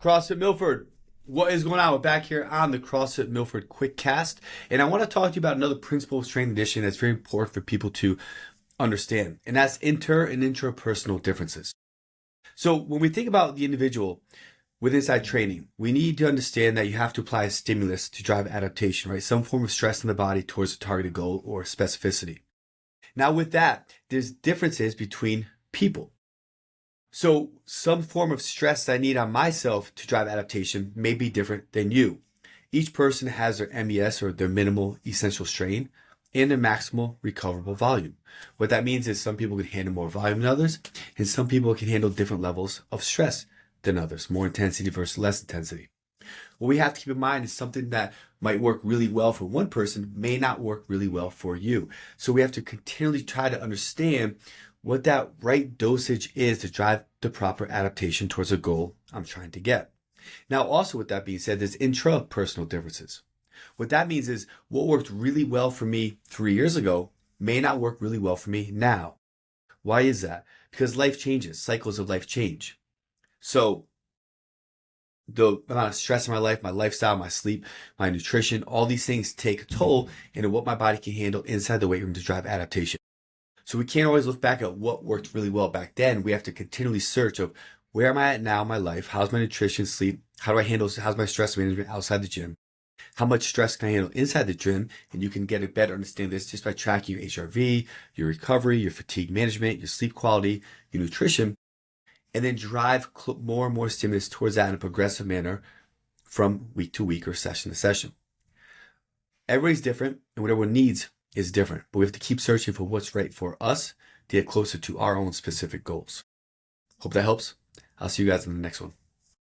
CrossFit Milford. What is going on? We're back here on the CrossFit Milford Quick Cast, and I want to talk to you about another principle of strength and conditioning that's very important for people to understand, and that's inter and intrapersonal differences. So when we think about the individual with inside training, we need to understand that you have to apply a stimulus to drive adaptation, right? Some form of stress in the body towards a targeted goal or specificity. Now with that, there's differences between people. So some form of stress that I need on myself to drive adaptation may be different than you. Each person has their MES, or their minimal essential strain, and their maximal recoverable volume. What that means is some people can handle more volume than others, and some people can handle different levels of stress than others, more intensity versus less intensity. What we have to keep in mind is something that might work really well for one person may not work really well for you. So we have to continually try to understand what that right dosage is to drive the proper adaptation towards a goal I'm trying to get. Now, also with that being said, there's intrapersonal differences. What that means is what worked really well for me 3 years ago may not work really well for me now. Why is that? Because life changes, cycles of life change. So the amount of stress in my life, my lifestyle, my sleep, my nutrition, all these things take a toll into what my body can handle inside the weight room to drive adaptation. So we can't always look back at what worked really well back then. We have to continually search of where am I at now in my life? How's my nutrition, sleep? How do I handle, how's my stress management outside the gym? How much stress can I handle inside the gym? And you can get a better understanding of this just by tracking your HRV, your recovery, your fatigue management, your sleep quality, your nutrition, and then drive more and more stimulus towards that in a progressive manner from week to week or session to session. Everybody's different, and what everyone needs is different, but we have to keep searching for what's right for us to get closer to our own specific goals. Hope that helps. I'll see you guys in the next one.